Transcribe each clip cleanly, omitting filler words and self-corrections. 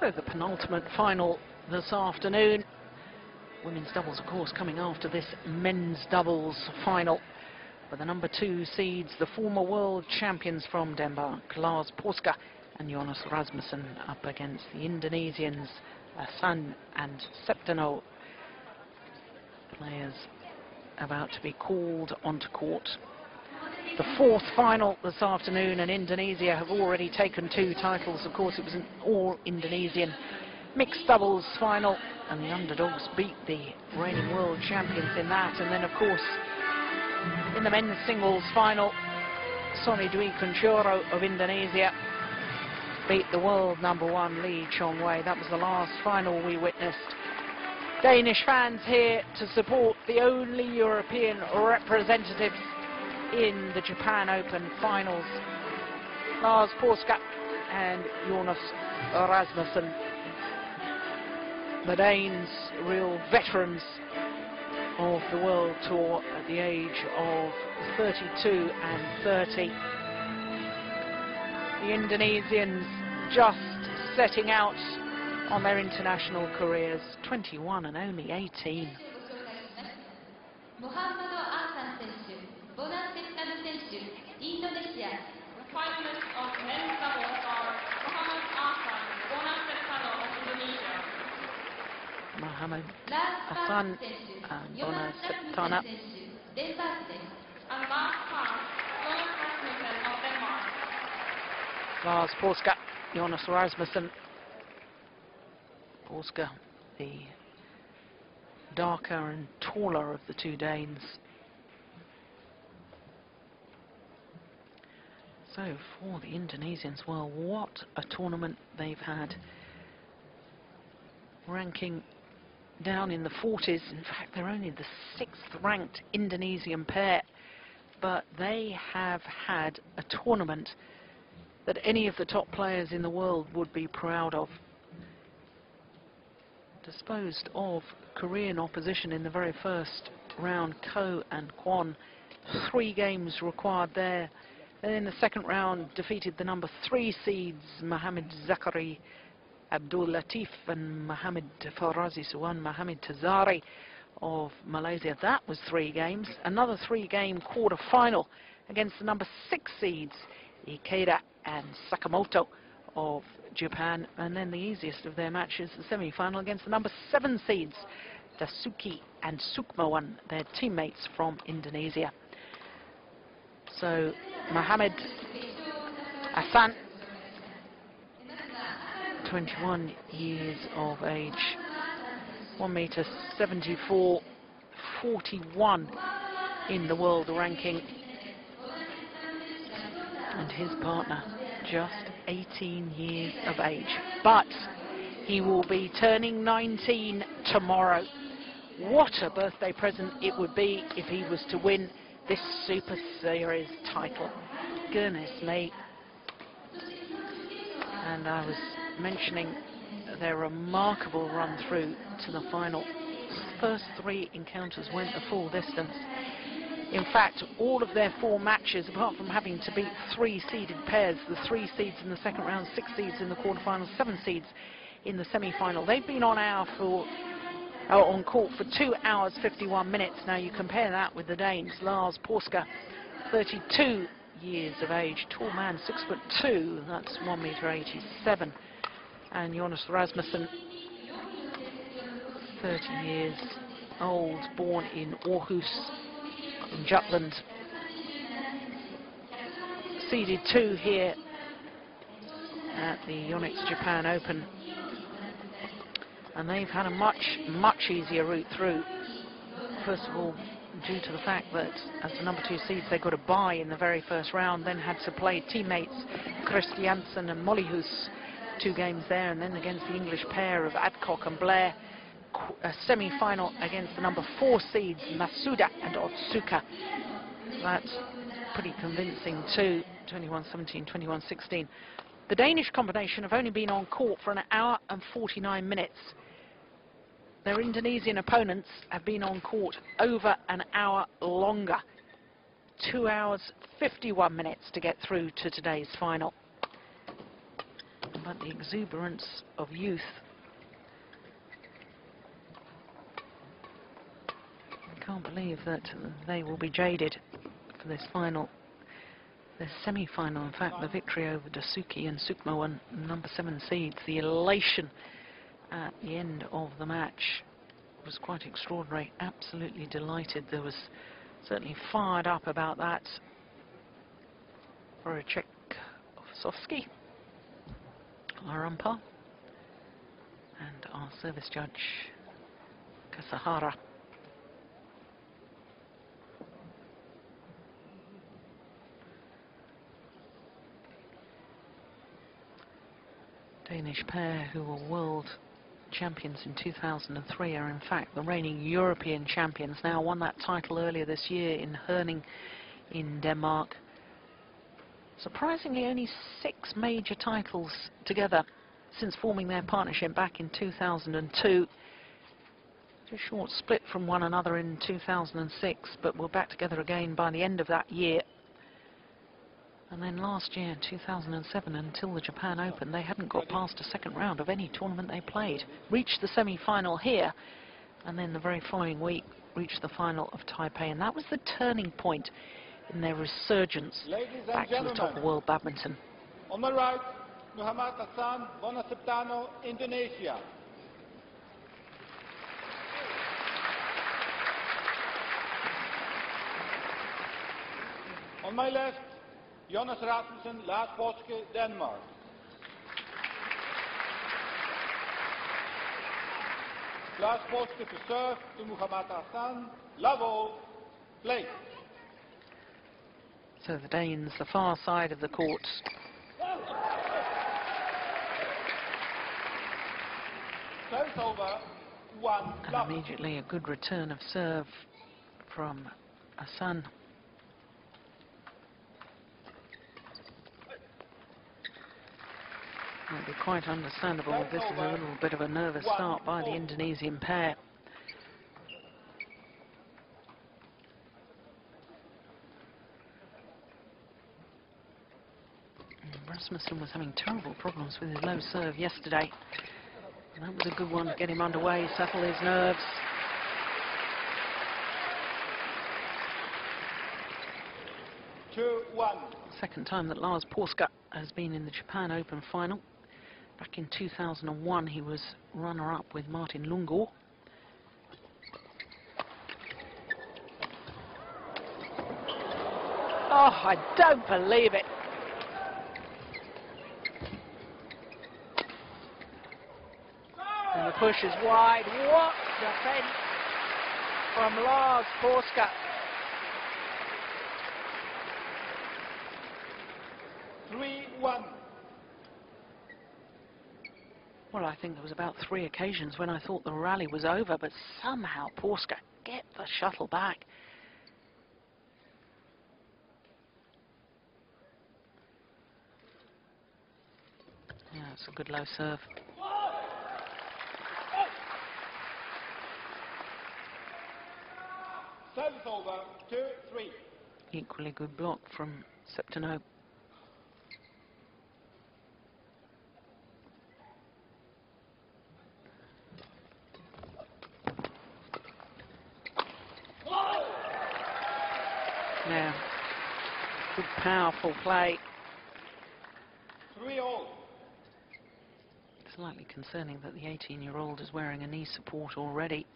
So the penultimate final this afternoon. Women's doubles, of course, coming after this men's doubles final. With the number 2 seeds, the former world champions from Denmark, Lars PAASKE and Jonas RASMUSSEN, up against the Indonesians, AHSAN and SEPTANO. Players about to be called onto court. The 4th final this afternoon, and Indonesia have already taken 2 titles. Of course, it was an all-Indonesian mixed doubles final, and the underdogs beat the reigning world champions in that. And then, of course, in the men's singles final, Sonny Dwi Kunchoro of Indonesia beat the world number 1 Lee Chong-wei. That was the last final we witnessed. Danish fans here to support the only European representatives in the Japan Open finals, Lars PAASKE and Jonas Rasmussen. The Danes, real veterans of the World Tour at the age of 32 and 30. The Indonesians just setting out on their international careers, 21 and only 18. Bona SEPTANO選手、インドネシア。The finalists of men's doubles are AHSAN Bona SEPTANO of Indonesia. AHSAN Bona SEPTANO. And Lars PAASKE, Jonas RASMUSSEN of Denmark. Lars PAASKE, Jonas Rasmussen. PAASKE, the darker and taller of the 2 Danes. So for the Indonesians, well, what a tournament they've had. Ranking down in the 40s. In fact, they're only the 6th ranked Indonesian pair, but they have had a tournament that any of the top players in the world would be proud of. Disposed of Korean opposition in the very first round, Ko and Kwon. 3 games required there. Then in the second round, defeated the number 3 seeds, Mohamed Zakari Abdul Latif and Mohamed Farazi Suwan, Mohamed Tazari of Malaysia. That was 3 games. Another 3-game quarter-final against the number 6 seeds, Ikeda and Sakamoto of Japan. And then the easiest of their matches, the semi-final against the number 7 seeds, Dasuki and Sukmawan, their teammates from Indonesia. So Mohamed AHSAN, 21 years of age, 1m74, 41 in the world ranking, and his partner just 18 years of age. But he will be turning 19 tomorrow. What a birthday present it would be if he was to win this Super Series title. Goodness me. And I was mentioning their remarkable run through to the final. The first 3 encounters went the full distance. In fact, all of their 4 matches, apart from having to beat 3 seeded pairs, the 3 seeds in the second round, 6 seeds in the quarterfinal, 7 seeds in the semi-final, they've been on court for 2 hours 51 minutes. Now you compare that with the Danes. Lars PAASKE, 32 years of age, tall man, 6'2", that's 1m87, and Jonas Rasmussen, 30 years old, born in Aarhus in Jutland. Seeded 2 here at the Yonex Japan Open. And they've had a much easier route through. First of all, due to the fact that as the number 2 seeds, they got a bye in the very first round, then had to play teammates Christiansen and Mollyhus, 2 games there, and then against the English pair of Adcock and Blair, a semi-final against the number 4 seeds, Masuda and Otsuka. That's pretty convincing too, 21-17, 21-16. The Danish combination have only been on court for 1 hour and 49 minutes. Their Indonesian opponents have been on court over 1 hour longer. 2 hours 51 minutes to get through to today's final. but the exuberance of youth. I can't believe that they will be jaded for this final, this semi-final. In fact, the victory over Dasuki and Sukmawan, number 7 seeds. The elation at the end of the match was quite extraordinary. Absolutely delighted. There was certainly fired up about that. Voracek Osowski, our umpire, and our service judge Kasahara. Danish pair who were world champions in 2003 are in fact the reigning European champions now. Won that title earlier this year in Herning in Denmark. Surprisingly, only 6 major titles together since forming their partnership back in 2002. Just short split from one another in 2006, but we're back together again by the end of that year. And then last year, 2007, until the Japan Open, they hadn't got past a second round of any tournament they played. Reached the semi-final here, and then the very following week reached the final of Taipei, and that was the turning point in their resurgence back to the top of world badminton. On my right, AHSAN Bona SEPTANO, Indonesia. On my left, Jonas RASMUSSEN, Lars PAASKE, Denmark. Lars PAASKE to serve to AHSAN, Lavo, play. So the Danes, the far side of the court. Service over, 1 And immediately a good return of serve from AHSAN. It'll be quite understandable that this is a little bit of a nervous start by the Indonesian pair. Rasmussen was having terrible problems with his low serve yesterday. And that was a good one to get him underway, settle his nerves. Second time that Lars PAASKE has been in the Japan Open final. Back in 2001, he was runner-up with Martin Lundgaard. Oh, I don't believe it. And the push is wide. What defense from Lars PAASKE. Well, I think there was about 3 occasions when I thought the rally was over, but somehow PAASKE get the shuttle back. Yeah, it's a good low serve. Service over, 2-3. Equally good block from SEPTANO. Yeah, good powerful play. 3-all. Slightly concerning that the 18-year-old is wearing a knee support already.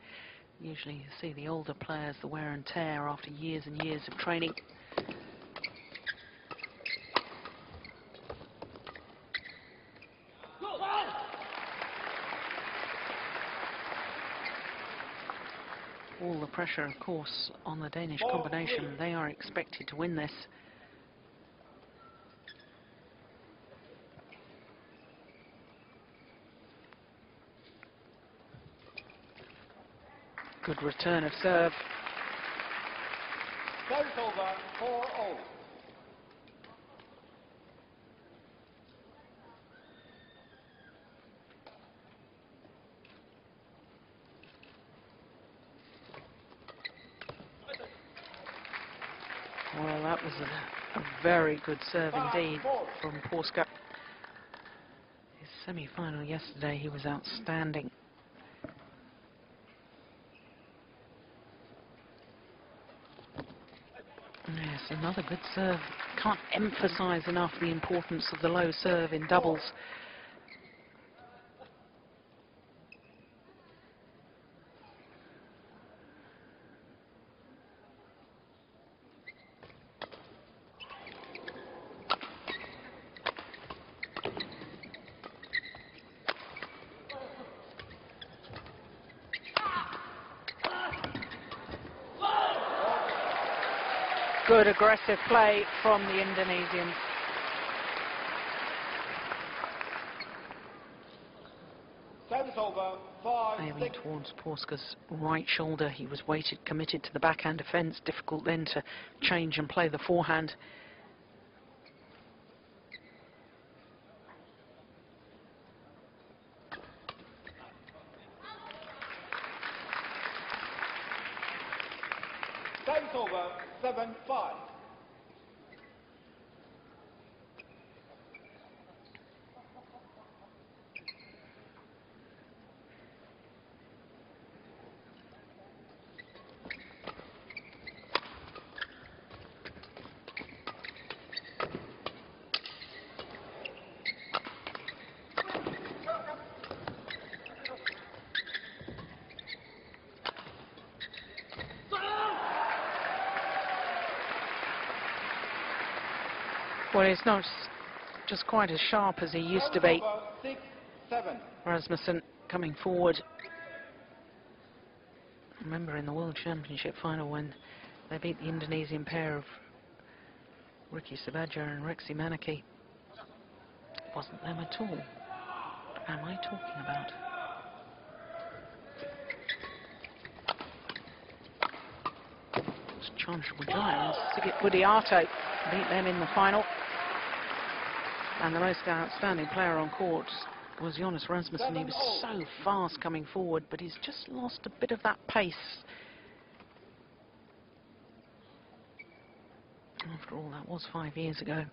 Usually you see the older players, the wear and tear after years and years of training. All the pressure, of course, on the Danish combination. They are expected to win this. Good return of serve. Service over, 4-all. Well, that was a very good serve indeed from PAASKE. Semi-final yesterday, he was outstanding. Yes, another good serve. Can't emphasize enough the importance of the low serve in doubles. Good aggressive play from the Indonesians. Service over, 5-6. Aiming towards Paaske's right shoulder. He was weighted, committed to the backhand defence. Difficult then to change and play the forehand. Service over, 7-5. Well, he's not just quite as sharp as he used to be. 6-7. Rasmussen coming forward. Remember in the World Championship final when they beat the Indonesian pair of Ricky Sabaja and Rexy Manaki. It wasn't them at all. What am I talking about? It's Chancellor Giants, Sigit Budiarto beat them in the final. And the most outstanding player on court was Jonas Rasmussen. He was so fast coming forward, but he's just lost a bit of that pace. After all, that was 5 years ago.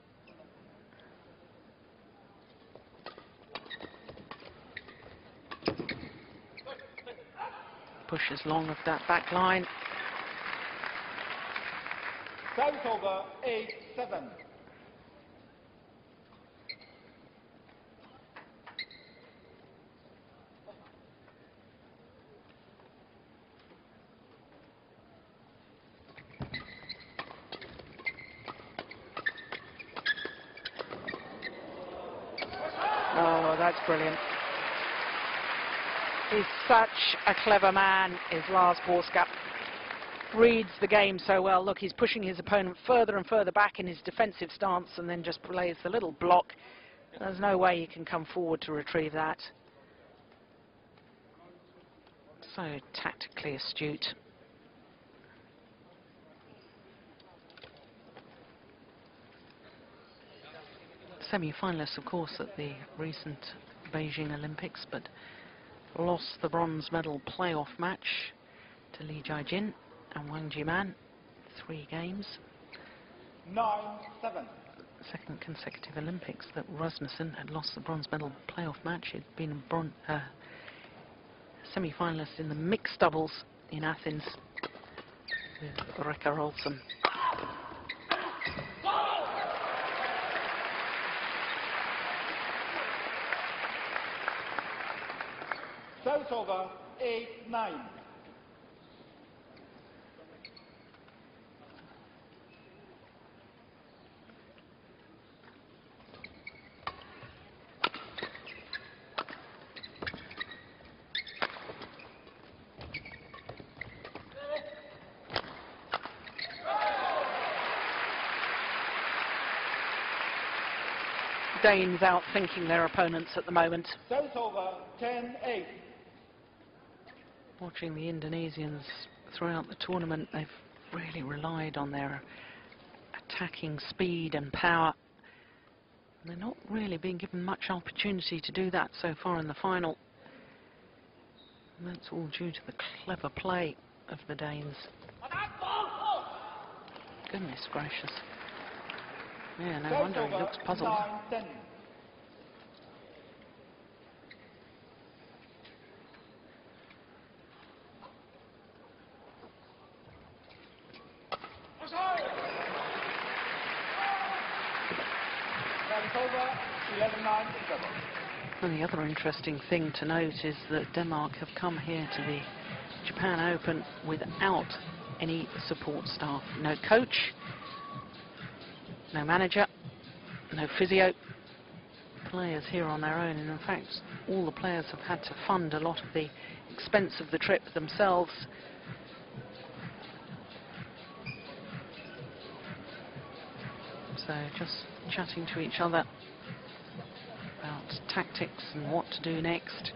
Pushes long of that back line. Service over, 8-7. Oh, that's brilliant. He's such a clever man, is Lars PAASKE. Reads the game so well. Look, he's pushing his opponent further and further back in his defensive stance and then just plays the little block. There's no way he can come forward to retrieve that. So tactically astute. Semi-finalists, of course, at the recent Beijing Olympics, but lost the bronze medal playoff match to Lee Jai-jin and Wang Jiman. 3 games. 9-7. Second consecutive Olympics that Rasmussen had lost the bronze medal playoff match. He'd been a semi-finalist in the mixed doubles in Athens with Rekka Olsen. Service over, 8-9. Danes outthinking their opponents at the moment. Service over, 10-8. Watching the Indonesians throughout the tournament, they've really relied on their attacking speed and power. They're not really being given much opportunity to do that so far in the final. And that's all due to the clever play of the Danes. Goodness gracious. Yeah, no wonder he looks puzzled. 9-10. over, 11-9 in double. And the other interesting thing to note is that Denmark have come here to the Japan Open without any support staff. No coach, no manager, no physio. Players here on their own, and in fact all the players have had to fund a lot of the expense of the trip themselves. So just chatting to each other about tactics and what to do next.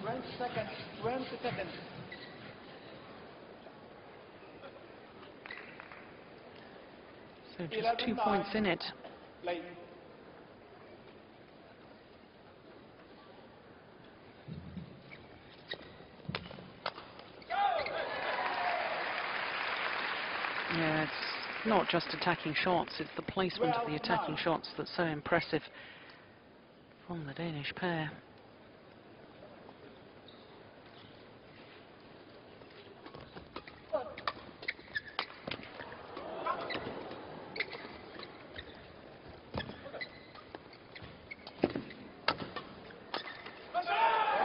20 seconds, 20 seconds. So just 2 points in it. Play. Yeah, it's not just attacking shots, it's the placement of the attacking shots that's so impressive from the Danish pair.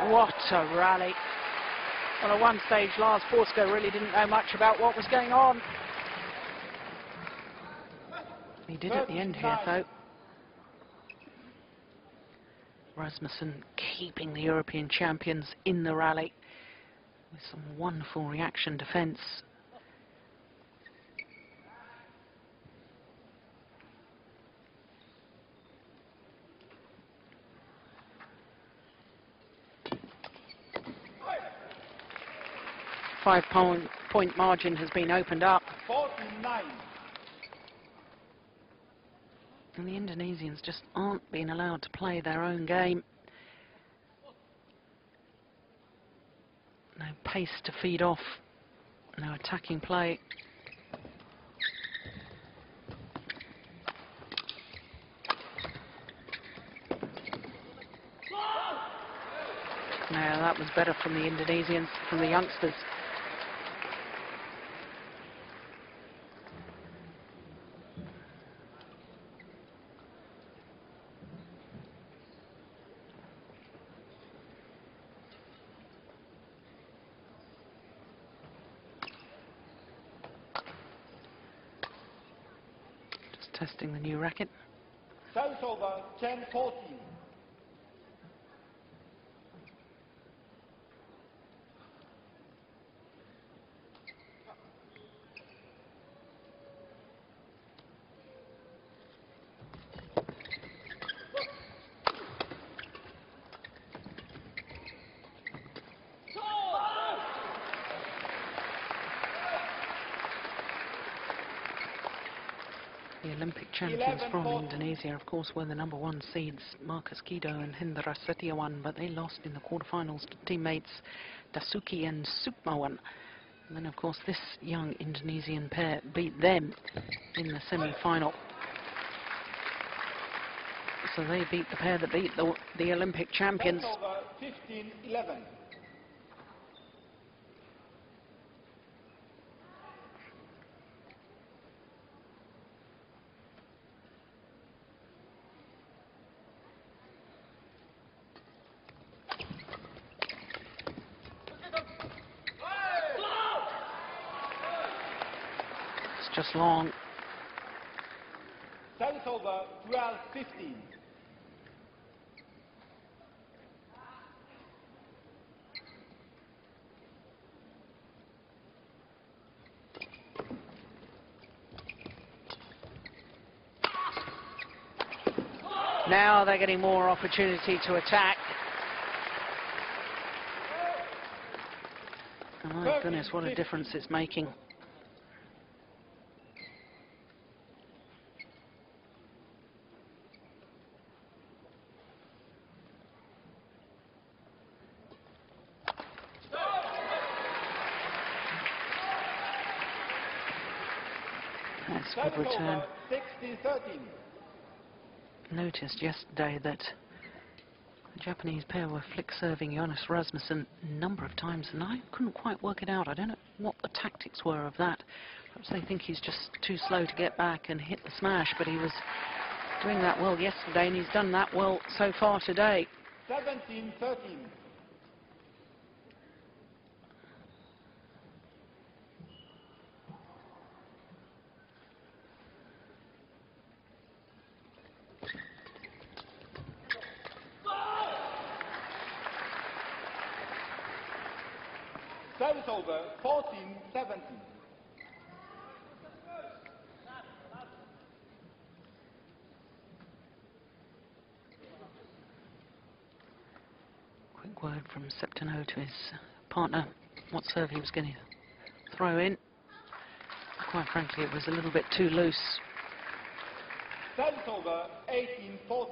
What a rally. Well, at one stage, Lars PAASKE really didn't know much about what was going on. He did at the end here, though. Rasmussen keeping the European champions in the rally with some wonderful reaction defence. Five-point margin has been opened up. 49. And the Indonesians just aren't being allowed to play their own game. No pace to feed off, no attacking play. Now that was better from the Indonesians, from the youngsters. Testing the new racket. Service over, 10-14. The Olympic champions from Indonesia, of course, were the #1 seeds, Marcus Guido and Hendra Setiawan, but they lost in the quarterfinals to teammates Dasuki and Sukmawan. And then, of course, this young Indonesian pair beat them in the semi-final. So they beat the pair that beat the Olympic champions. 15-11. Just long. Service over, 12-15. Now they're getting more opportunity to attack. Oh my goodness, what a difference it's making. That's a good return. 16-13. Noticed yesterday that the Japanese pair were flick serving Jonas Rasmussen a number of times, and I couldn't quite work it out. I don't know what the tactics were of that. Perhaps they think he's just too slow to get back and hit the smash, but he was doing that well yesterday, and he's done that well so far today. 17-13. Service over, 14-17. Quick word from Septano to his partner, what serve he was going to throw in. Quite frankly, it was a little bit too loose. Service over, 18-14.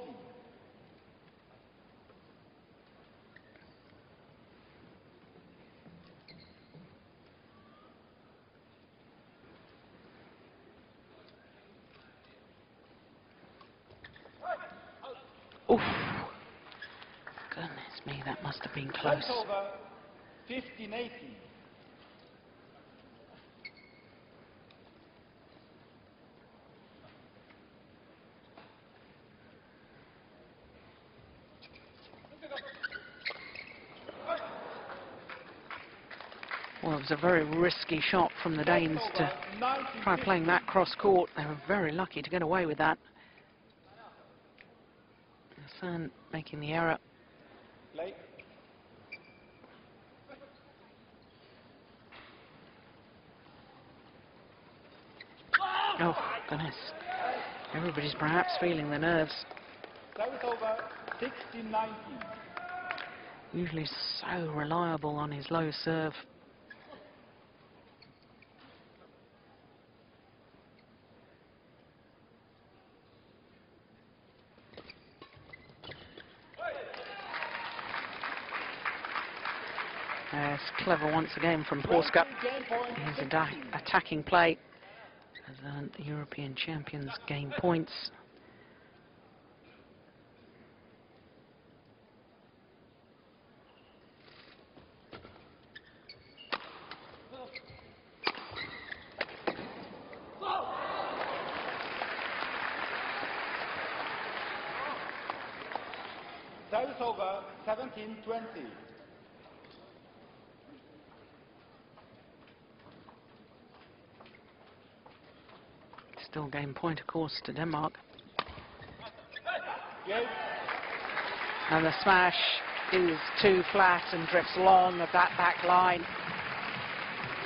Oof. Goodness me, that must have been close. Service over, 15-18. Well, it was a very risky shot from the Danes to try playing that cross court. They were very lucky to get away with that. AHSAN making the error. Play. Oh, goodness. Everybody's perhaps feeling the nerves. Service over, 16-19. Usually so reliable on his low serve. It's clever once again from PAASKE. His attacking play as the European champions gain points. Service over, 17-20. Still game point, of course, to Denmark. Yes. And the smash is too flat and drifts long of that back line.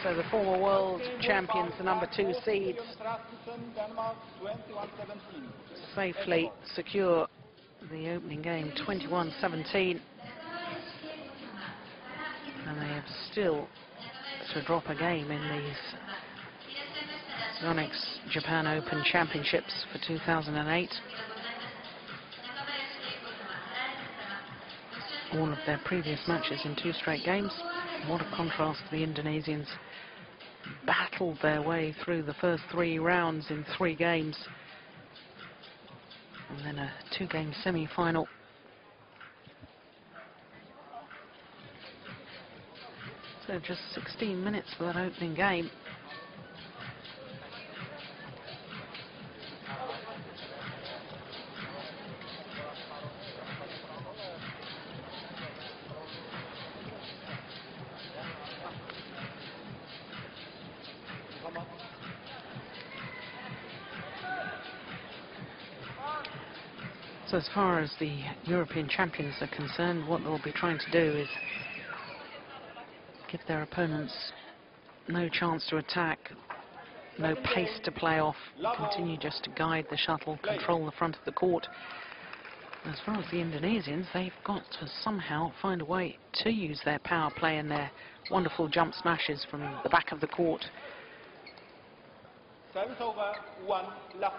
So the former world champions, the number 2 seeds, Jonas RASMUSSEN, Denmark, 21-17. safely secure the opening game, 21-17. And they have still to drop a game in these Yonex Japan Open Championships for 2008. All of their previous matches in 2 straight games. What a contrast to the Indonesians. Battled their way through the first 3 rounds in 3 games. And then a 2-game semi-final. So just 16 minutes for that opening game. So as far as the European champions are concerned, what they'll be trying to do is give their opponents no chance to attack, no pace to play off, continue just to guide the shuttle, control the front of the court. As far as the Indonesians, they've got to somehow find a way to use their power play and their wonderful jump smashes from the back of the court. Service over, 1 love.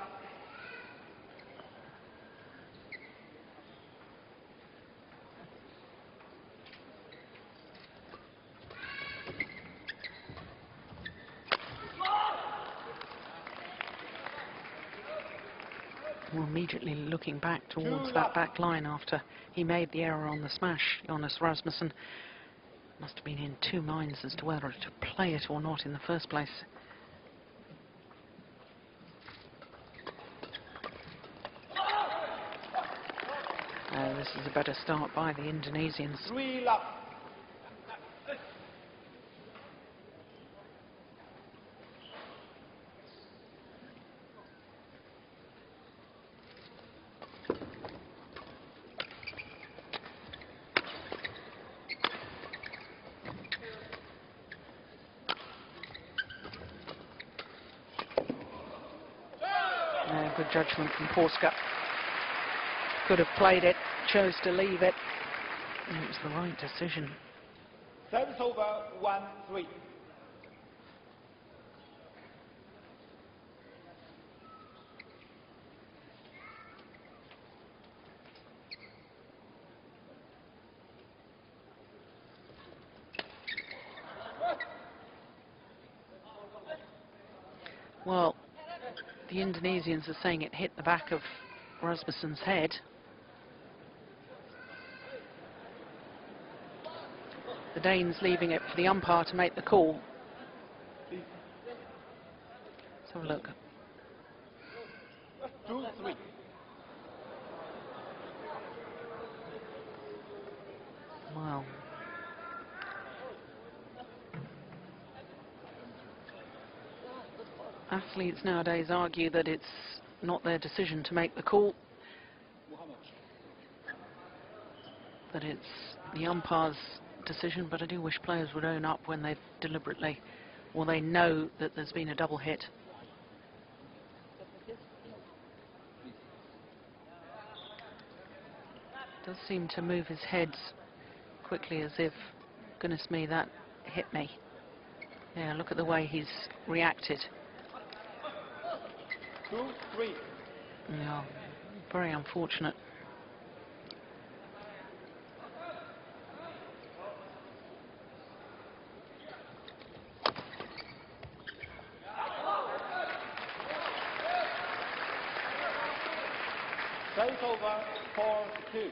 Well, immediately looking back towards that back line after he made the error on the smash, Jonas Rasmussen must have been in 2 minds as to whether to play it or not in the first place. This is a better start by the Indonesians. 3 love. Good judgment from PAASKE. Could have played it, chose to leave it, and it was the right decision. Service over 1-3. Well, the Indonesians are saying it hit the back of Rasmussen's head. The Danes leaving it for the umpire to make the call. Let's have a look. 2-3. Wow. Athletes nowadays argue that it's not their decision to make the call, that it's the umpire's decision, but I do wish players would own up when they've deliberately, or they know that there's been a double hit. Does seem to move his head quickly as if, goodness me, that hit me. Yeah, look at the way he's reacted. 2-3. No, very unfortunate. Service over 4-2.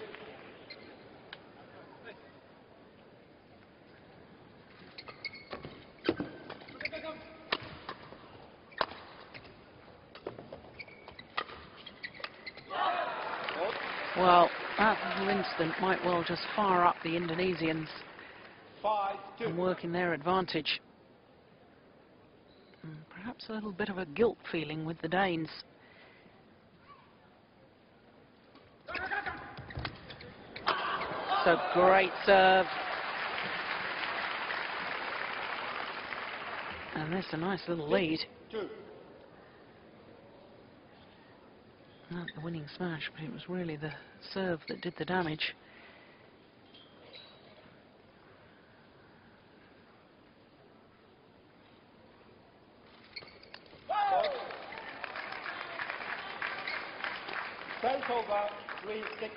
Well, that little incident might well just fire up the Indonesians 5-2. and work in their advantage. And perhaps a little bit of a guilt feeling with the Danes. So great serve. And there's a nice little lead. 2. Not the winning smash, but it was really the serve that did the damage. Service over 3-6.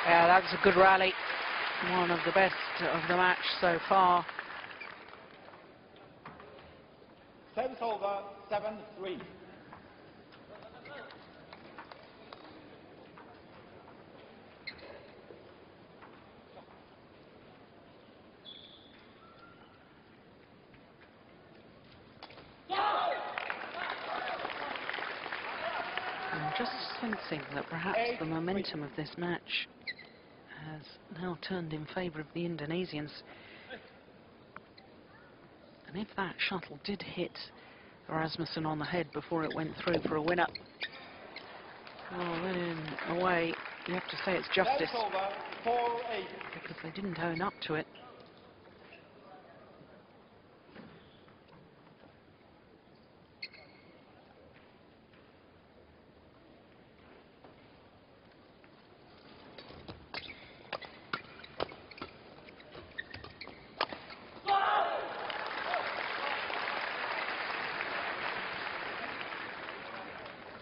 Yeah, that was a good rally. One of the best of the match so far. Service over 7-3. I'm just sensing that perhaps the momentum of this match has now turned in favour of the Indonesians. And if that shuttle did hit Rasmussen on the head before it went through for a winner, well, then in a way you have to say it's justice, Service over 4-8. because they didn't own up to it.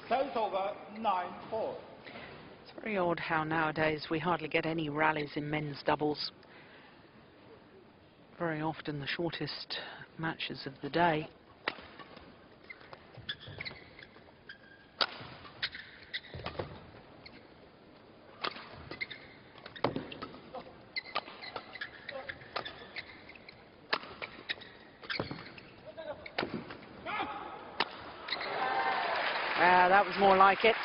Service over 9-4. It's Very odd how nowadays we hardly get any rallies in men's doubles. Very often the shortest matches of the day. That was more like it.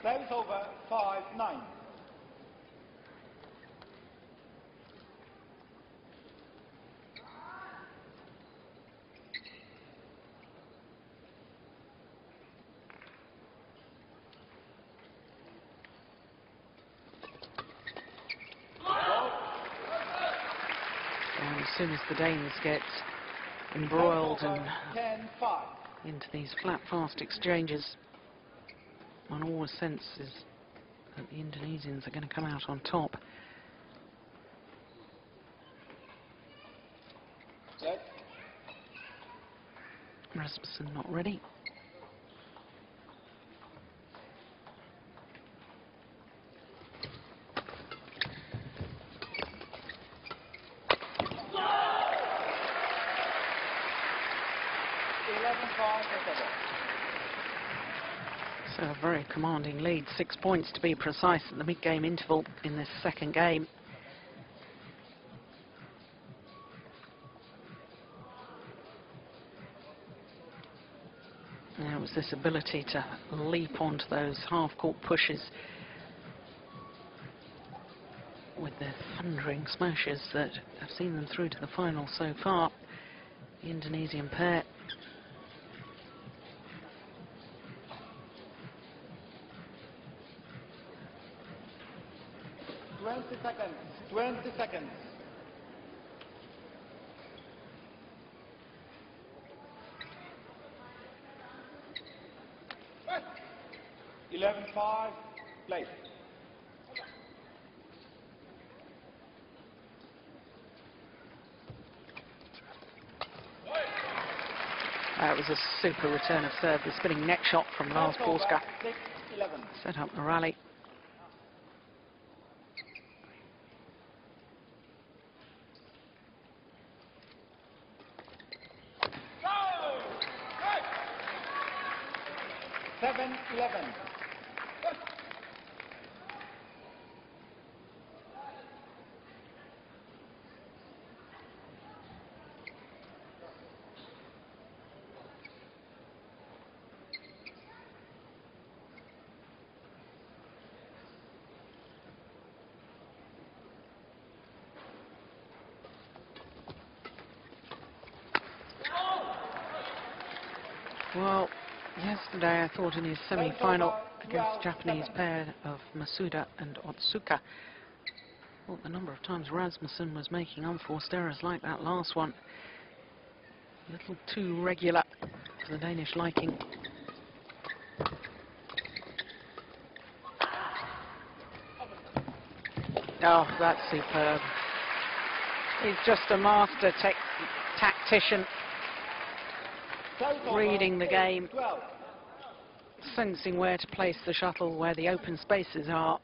Play is over, 5-9. And as soon as the Danes get embroiled and 10-5. into these flat, fast exchanges, one always senses that the Indonesians are going to come out on top. Yes. Rasmussen not ready. So a very commanding lead, 6 points to be precise at the mid-game interval in this second game. Now it was this ability to leap onto those half-court pushes with their thundering smashes that have seen them through to the final so far. The Indonesian pair. 20 seconds. 20 seconds. Right. 11-5. Play. That was a super return of serve. The spinning neck shot from Lars PAASKE 6-11. set up the rally. Go! Right. 7-11. Well, yesterday I thought in his semi-final against the Japanese pair of Masuda and Otsuka, thought the number of times Rasmussen was making unforced errors like that last one, a little too regular for the Danish liking. Oh, that's superb. He's just a master tactician, reading the game, sensing where to place the shuttle, where the open spaces are.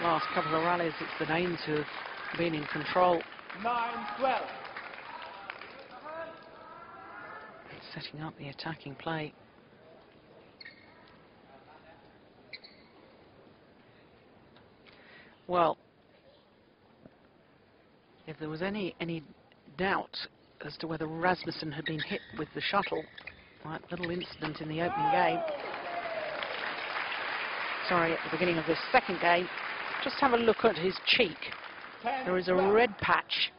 Last couple of rallies, it's the Danes who have been in control. 9-12. Setting up the attacking play. Well, if there was any doubt as to whether Rasmussen had been hit with the shuttle, that little incident in the opening game, sorry, at the beginning of this second game, just have a look at his cheek. There is a red patch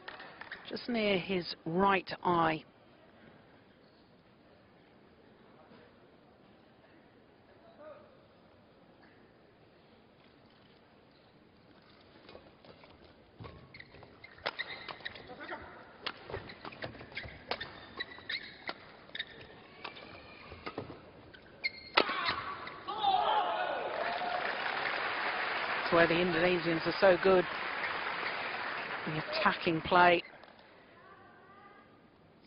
just near his right eye. where the Indonesians are so good. The attacking play.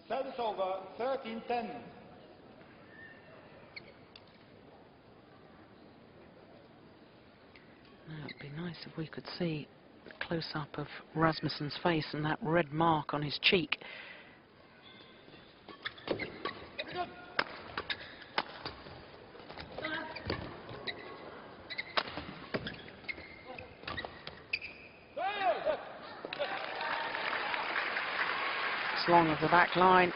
Service over, 13-10. It'd be nice if we could see a close-up of Rasmussen's face and that red mark on his cheek. It's long of the back line.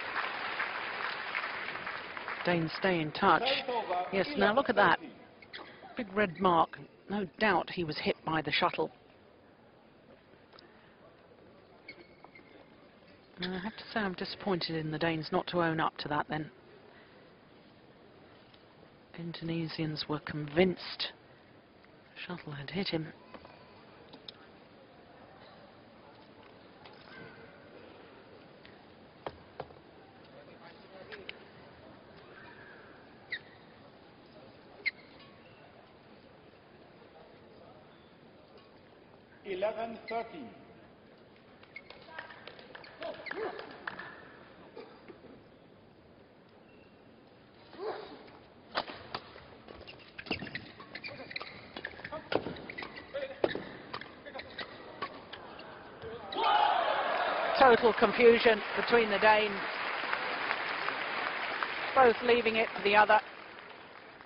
Danes stay in touch. Yes, now look at that. Big red mark. No doubt he was hit by the shuttle. I have to say I'm disappointed in the Danes not to own up to that then. Indonesians were convinced the shuttle had hit him. Total confusion between the Danes, both leaving it for the other.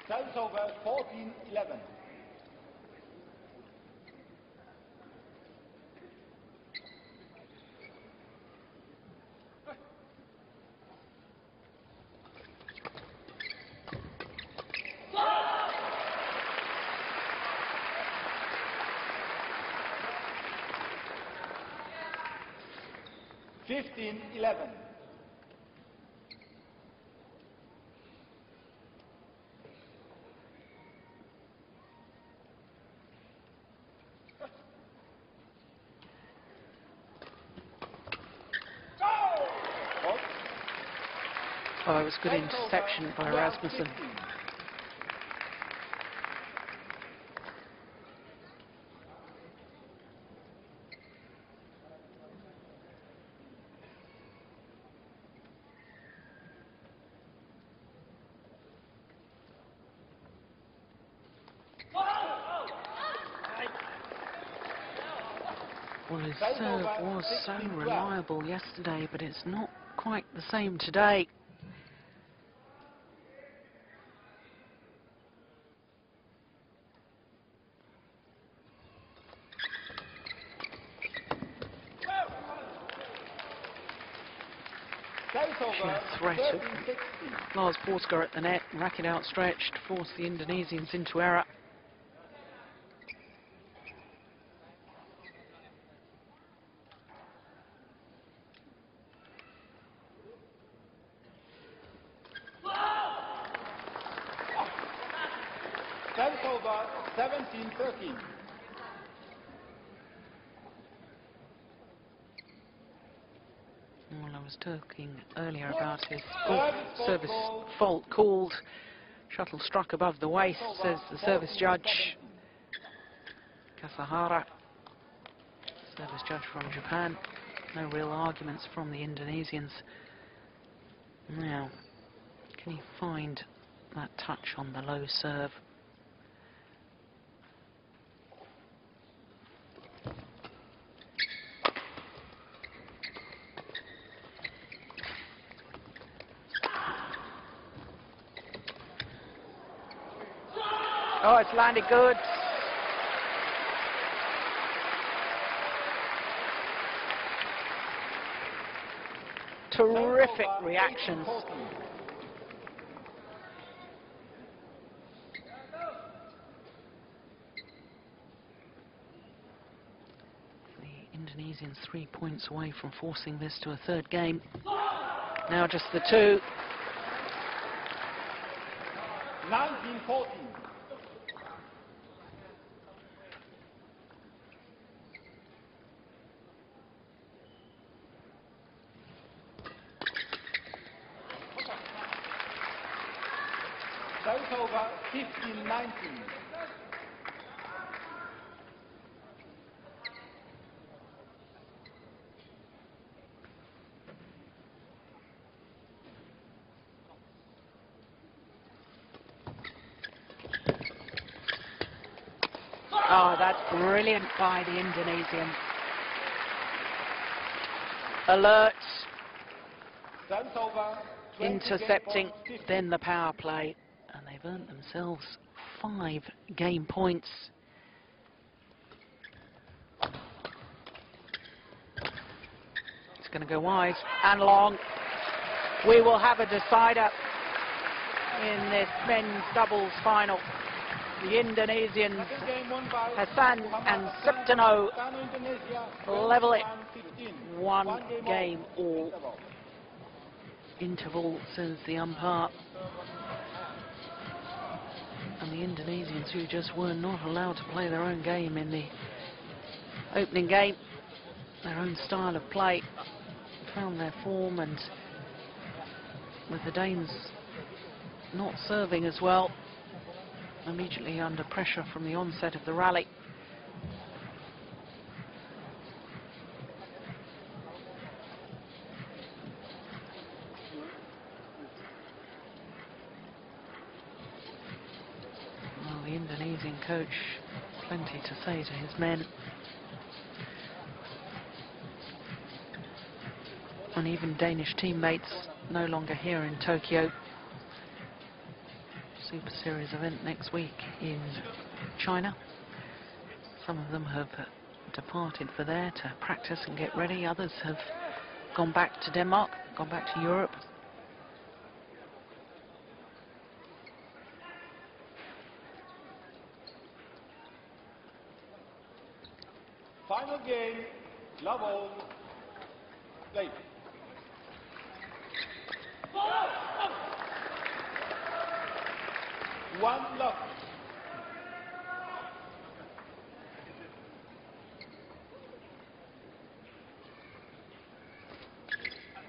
Service over, 14-11. Oh, it was good interception by Rasmussen. Well, his serve was so reliable yesterday, but it's not quite the same today. Sheer threat of Lars PAASKE at the net, racket outstretched, forced the Indonesians into error. Service over, 17-13. Well, I was talking earlier about his service fault called. Shuttle struck above the waist, says the service judge. Kasahara, service judge from Japan. No real arguments from the Indonesians. Now, can he find that touch on the low serve? Oh, it's landed good. Terrific reactions. The Indonesians 3 points away from forcing this to a third game. Now just the two. 19-14. Service over, 15-19. that's brilliant by the Indonesian. Alert, Service over. 20 intercepting, game points, 50. then the power play, and they've earned themselves 5 game points. It's going to go wide and long. We will have a decider in this men's doubles final. The Indonesians, Second game won by AHSAN and SEPTANO, Indonesia, level it 21-15. 1 game game all. Interval. Interval, says the umpire. And the Indonesians, who just were not allowed to play their own game in the opening game, their own style of play, found their form, and with the Danes not serving as well, immediately under pressure from the onset of the rally. Well, the Indonesian coach, plenty to say to his men. And even Danish teammates no longer here in Tokyo. Super Series event next week in China. Some of them have departed for there to practice and get ready. Others have gone back to Denmark, gone back to Europe. Final game, love all. Play. One love.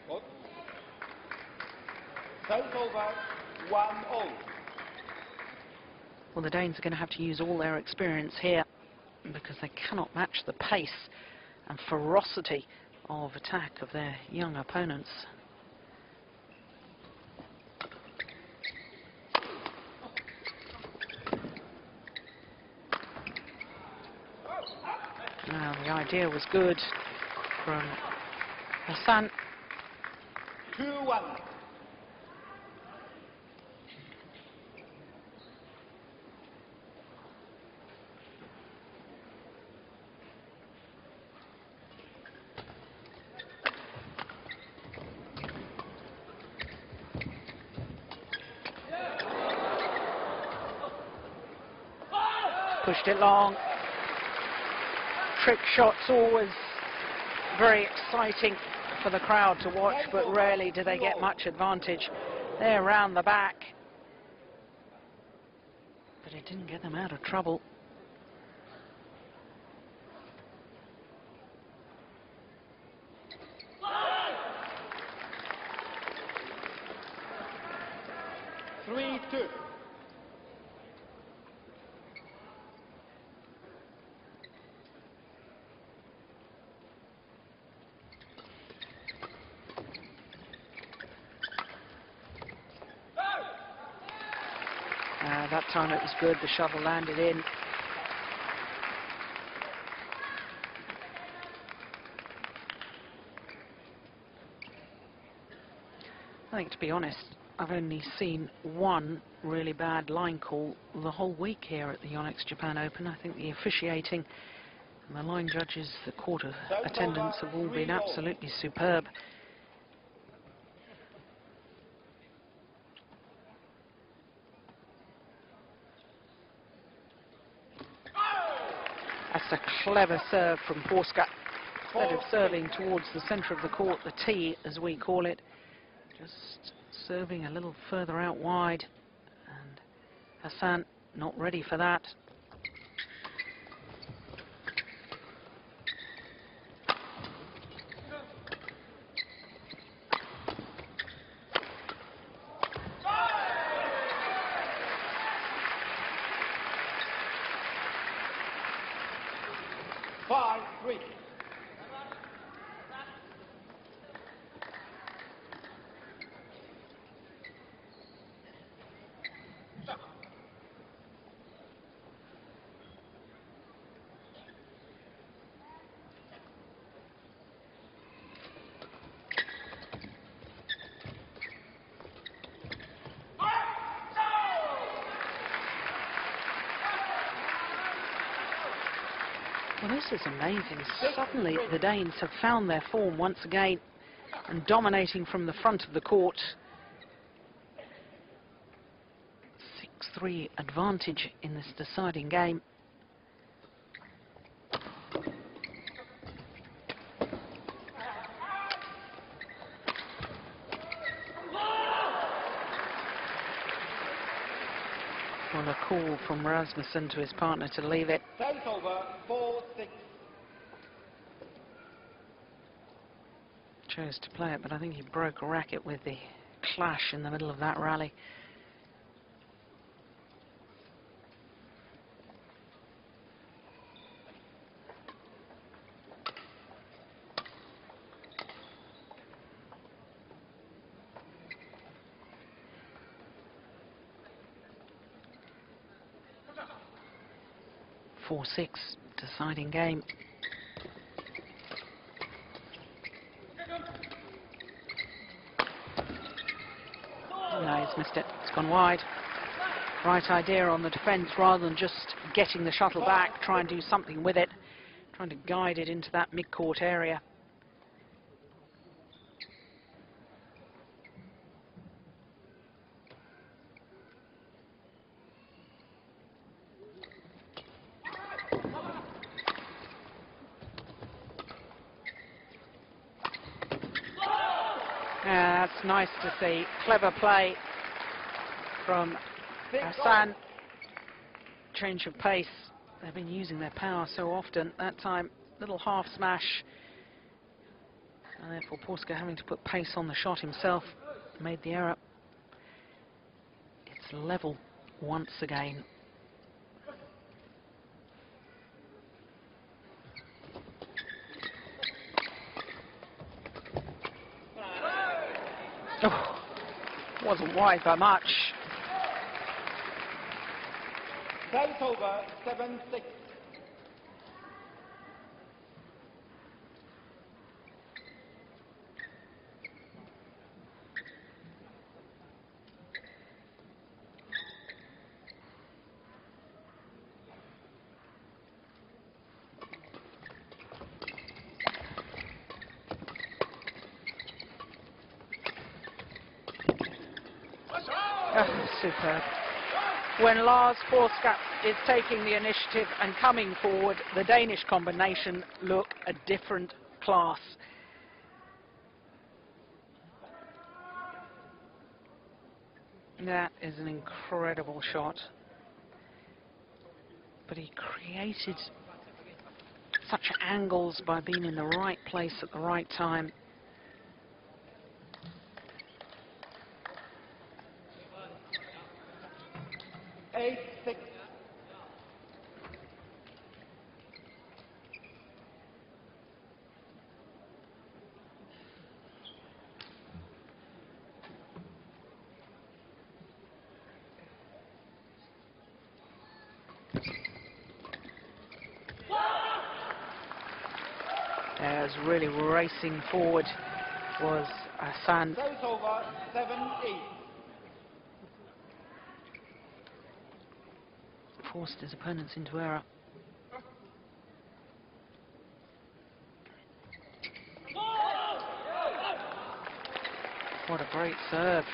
Good. Service over. 1-0. Well, the Danes are going to have to use all their experience here, because they cannot match the pace and ferocity of attack of their young opponents. Now, the idea was good from AHSAN. 2-1. Pushed it long. Trick shots always very exciting for the crowd to watch, but rarely do they get much advantage. They're round the back. But it didn't get them out of trouble. Three, two. That time it was good. The shovel landed in. I think, to be honest, I've only seen one really bad line call the whole week here at the Yonex Japan Open. I think the officiating and the line judges, the court attendants have all been absolutely superb. That's a clever serve from PAASKE. Instead of serving towards the centre of the court, the tee as we call it, just serving a little further out wide, and AHSAN not ready for that. Five, three. This is amazing. Suddenly the Danes have found their form once again and dominating from the front of the court. 6-3 advantage in this deciding game. Well, a call from Rasmussen to his partner to leave it. Service over, 4-6. Chose to play it, but I think he broke a racket with the clash in the middle of that rally. Deciding game. No, he's missed it. It's gone wide. Right idea on the defence, rather than just getting the shuttle back, try and do something with it, trying to guide it into that mid-court area. Yeah, that's nice to see. Clever play from AHSAN. Change of pace. They've been using their power so often. That time, little half smash. And therefore, PAASKE having to put pace on the shot himself. Made the error. It's level once again. Oh, wasn't wide by much. Service over, 7-6. Oh, superb. When Lars PAASKE is taking the initiative and coming forward, the Danish combination look a different class. That is an incredible shot. But he created such angles by being in the right place at the right time. As really racing forward was AHSAN. Service over, 7-8. Forced his opponents into error. What a great serve.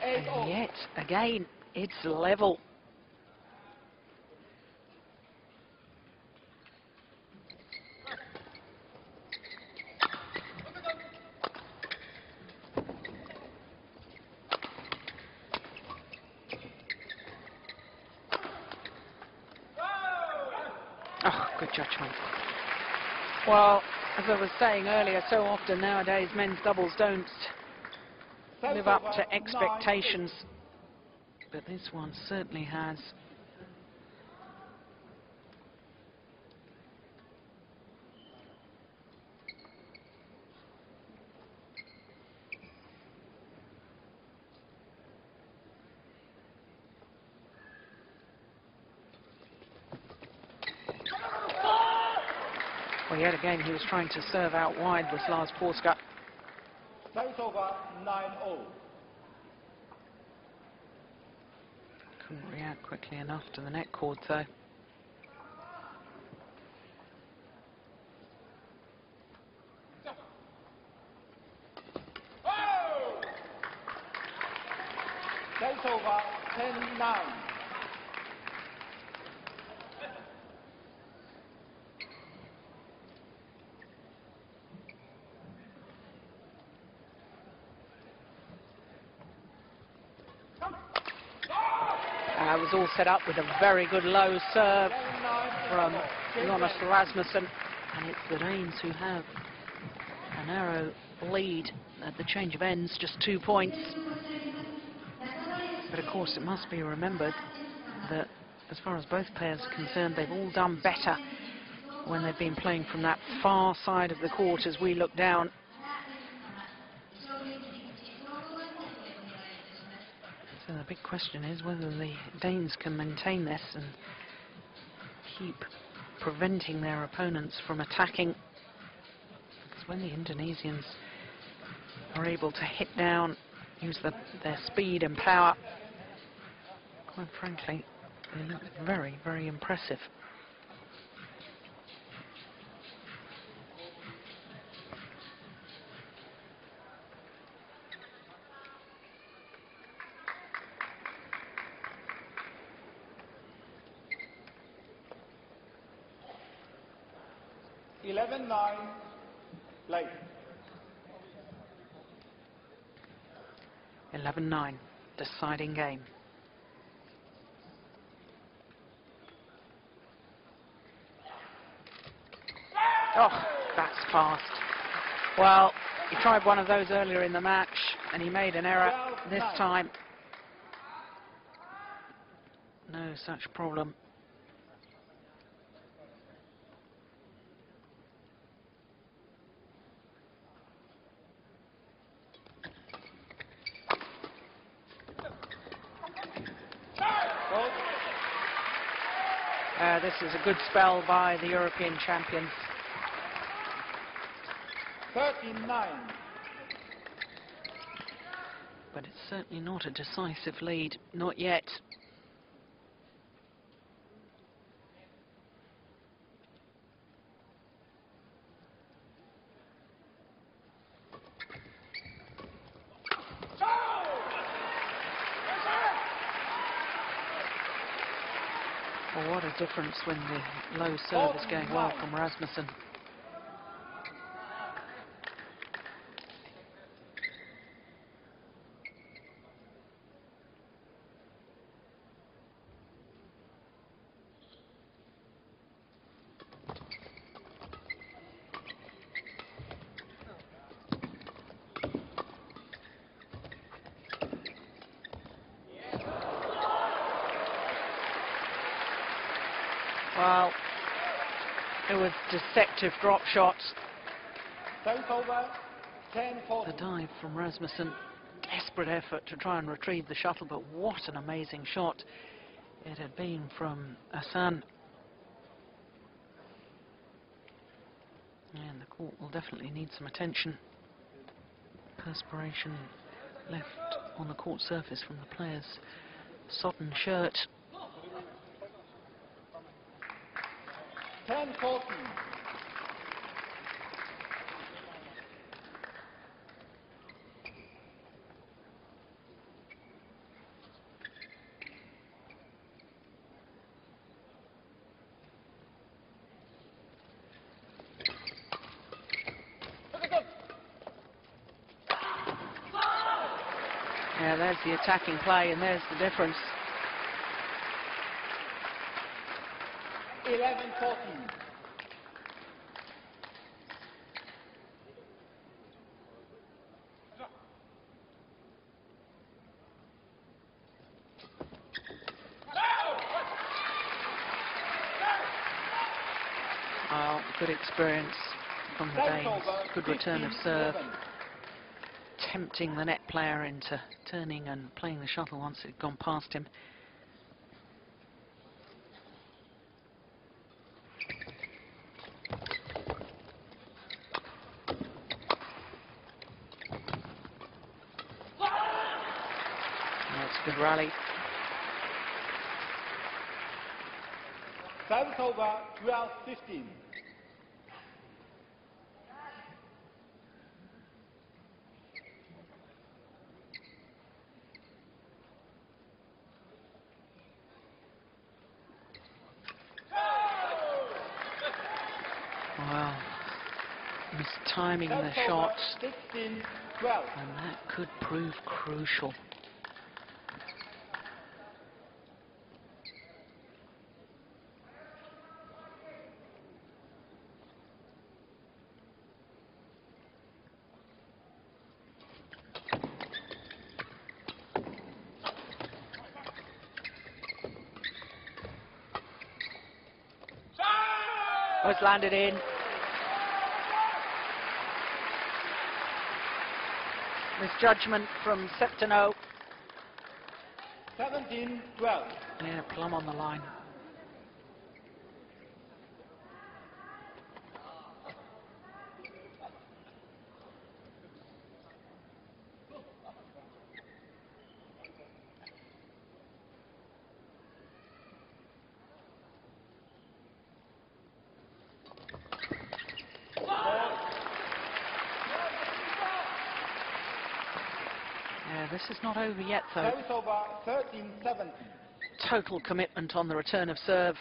And yet, again, it's level. Oh, good judgment. Well, as I was saying earlier, so often nowadays men's doubles don't live up to expectations, but this one certainly has. Well, yet again, he was trying to serve out wide with Lars PAASKE. Service over, 9-0. Couldn't react quickly enough to the net cord, though. Seventh over, 10-9. It was all set up with a very good low serve from Jonas Rasmussen, and it's the Danes who have a narrow lead at the change of ends, just 2 points. But of course it must be remembered that as far as both pairs are concerned, they've all done better when they've been playing from that far side of the court as we look down. So the big question is whether the Danes can maintain this and keep preventing their opponents from attacking. Because when the Indonesians are able to hit down, use their speed and power, quite frankly, they look very, very impressive. Late. 11-9, deciding game. Oh, that's fast. Well, he tried one of those earlier in the match and he made an error this time. No such problem. This is a good spell by the European champions. 13-9. But it's certainly not a decisive lead, not yet. Well, what a difference when the low serve is going well from Rasmussen. Well, it was deceptive drop shots. Over, 10-4. The dive from Rasmussen, desperate effort to try and retrieve the shuttle, but what an amazing shot it had been from AHSAN. And the court will definitely need some attention. Perspiration left on the court surface from the player's sodden shirt. 10-14. Yeah, there's the attacking play, and there's the difference. 11-14. Well, good experience from the Danes. Good return of serve. Tempting the net player into turning and playing the shuttle once it had gone past him. That's a good rally. Service over, 12-15. timing the Helps over shots, 16-12. and that could prove crucial. Was landed in. Misjudgment from Septano. 17-12. Yeah, plumb on the line. Yeah, this is not over yet, though. Service over 13-17. Total commitment on the return of serve.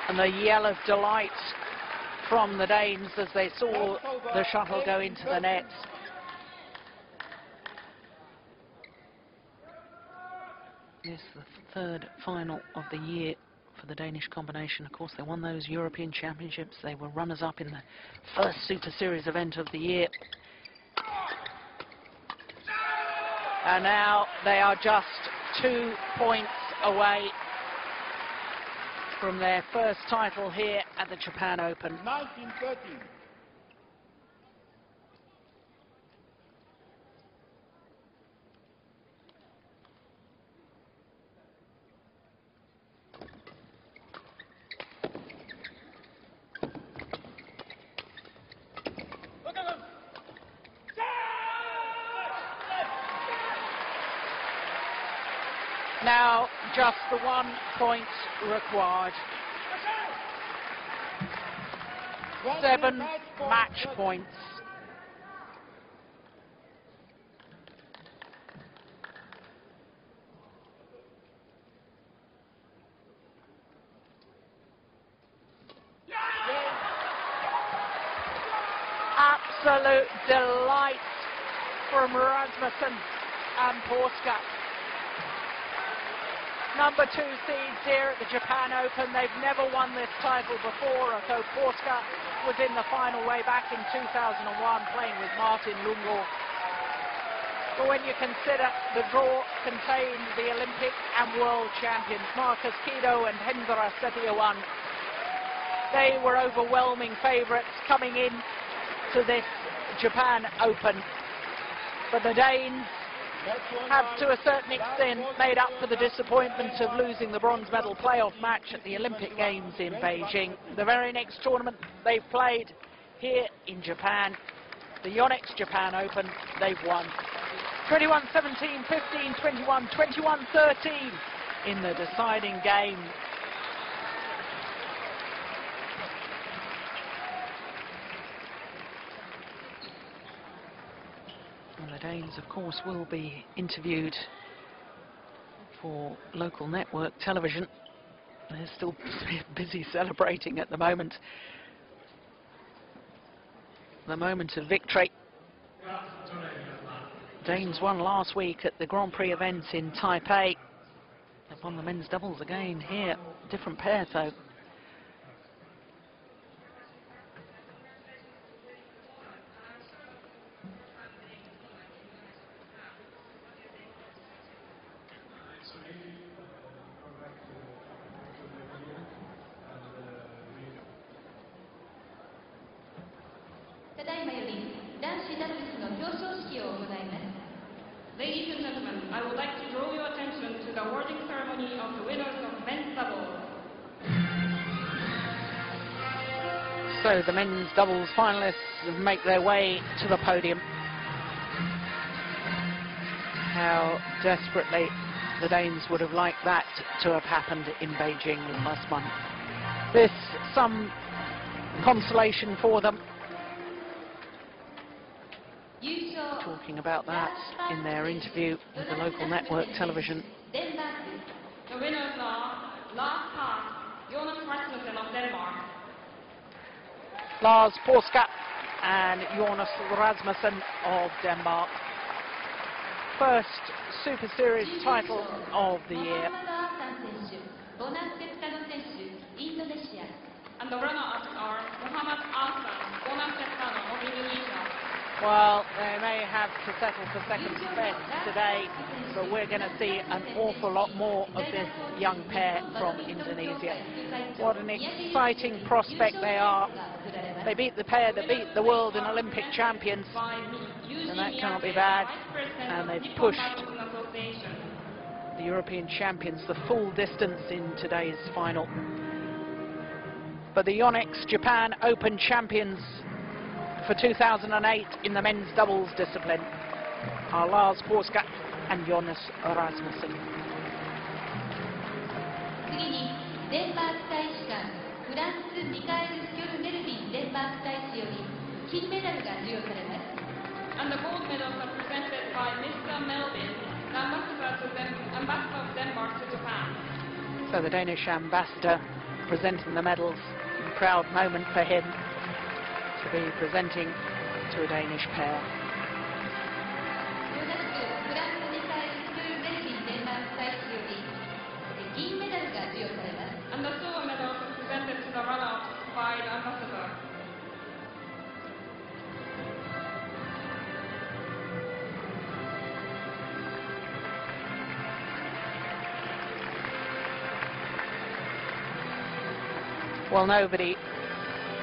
And the yell of delight from the Danes as they saw the shuttle go into the net. Yes, the third final of the year for the Danish combination. Of course, they won those European Championships. They were runners-up in the first Super Series event of the year. And now they are just 2 points away from their first title here at the Japan Open. 19-13. Now just the 1 point required. 7 match points. Absolute delight from Rasmussen and Paaske. Number 2 seeds here at the Japan Open. They've never won this title before, although Paaske was in the final way back in 2001 playing with Martin Lundgaard. But when you consider the draw contained the Olympic and world champions, Marcus Kido and Hendra Setiawan, they were overwhelming favourites coming in to this Japan Open. But the Danes have to a certain extent made up for the disappointment of losing the bronze medal playoff match at the Olympic Games in Beijing. The very next tournament they've played here in Japan, the Yonex Japan Open, they've won. 21-17, 15-21, 21-13 in the deciding game. And the Danes, of course, will be interviewed for local network television. They're still busy celebrating at the moment. The moment of victory. Danes won last week at the Grand Prix event in Taipei. They've won the men's doubles again here. Different pair, though. Ladies and gentlemen, I would like to draw your attention to the awarding ceremony of the winners of men's doubles. So the men's doubles finalists make their way to the podium. how desperately the Danes would have liked that to have happened in Beijing last month. This, some consolation for them. Talking about that in their interview with the local network television. The winners are Lars PAASKE, Jonas RASMUSSEN of Denmark. Lars PAASKE and Jonas RASMUSSEN of Denmark. First Super Series title of the year. And the runners are AHSAN Bona SEPTANO of Indonesia. Well, they may have to settle for second best today, but we're going to see an awful lot more of this young pair from Indonesia. What an exciting prospect they are. They beat the pair that beat the world and Olympic champions, and that can't be bad. And they've pushed the European champions the full distance in today's final. But the Yonex Japan Open champions for 2008 in the men's doubles discipline are Lars PAASKE and Jonas Rasmussen. 次にデンマーク大使館フランスミカエル・スキョルメルビンデンマーク大使より金メダルが授与されます。 And the gold medals are presented by Mr. Melvin, the ambassador of Denmark to Japan. So the Danish ambassador presenting the medals. Proud moment for him to be presenting to a Danish pair. And the silver medals are presented to the runners by the ambassador. Well, nobody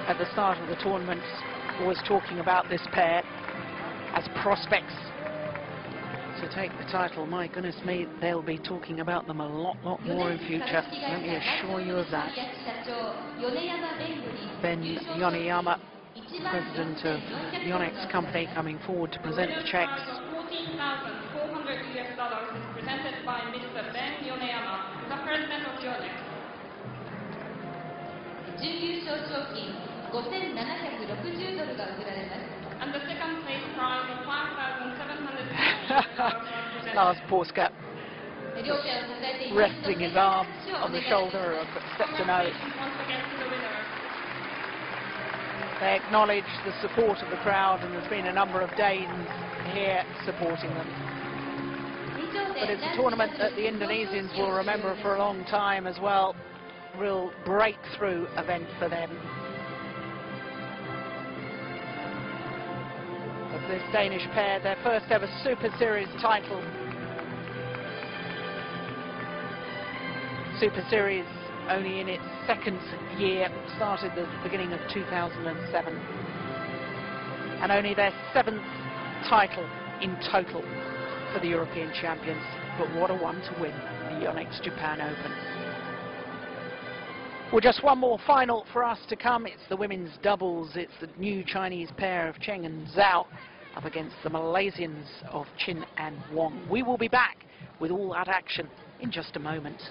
at the start of the tournament was talking about this pair as prospects to take the title. My goodness me, they'll be talking about them a lot more in future. Let me assure you of that. Ben Yoneyama, president of the Yonex company, coming forward to present the checks. $14,400 is presented by Mr. Ben Yoneyama, the president of Yonex. 準優勝賞金$5,760が贈られます。 And the second place prize of $5,760. Lars PAASKE resting his arm on the shoulder of Septano. They acknowledge the support of the crowd, and there's been a number of Danes here supporting them. But it's a tournament that the Indonesians will remember for a long time as well. Real breakthrough event for them. But this Danish pair, their first ever Super Series title. Super Series only in its second year, started at the beginning of 2007. And only their 7th title in total for the European champions. But what a one to win the Yonex Japan Open. Well, just one more final for us to come. It's the women's doubles. It's the new Chinese pair of Cheng and Zhao up against the Malaysians of Chin and Wong. We will be back with all that action in just a moment.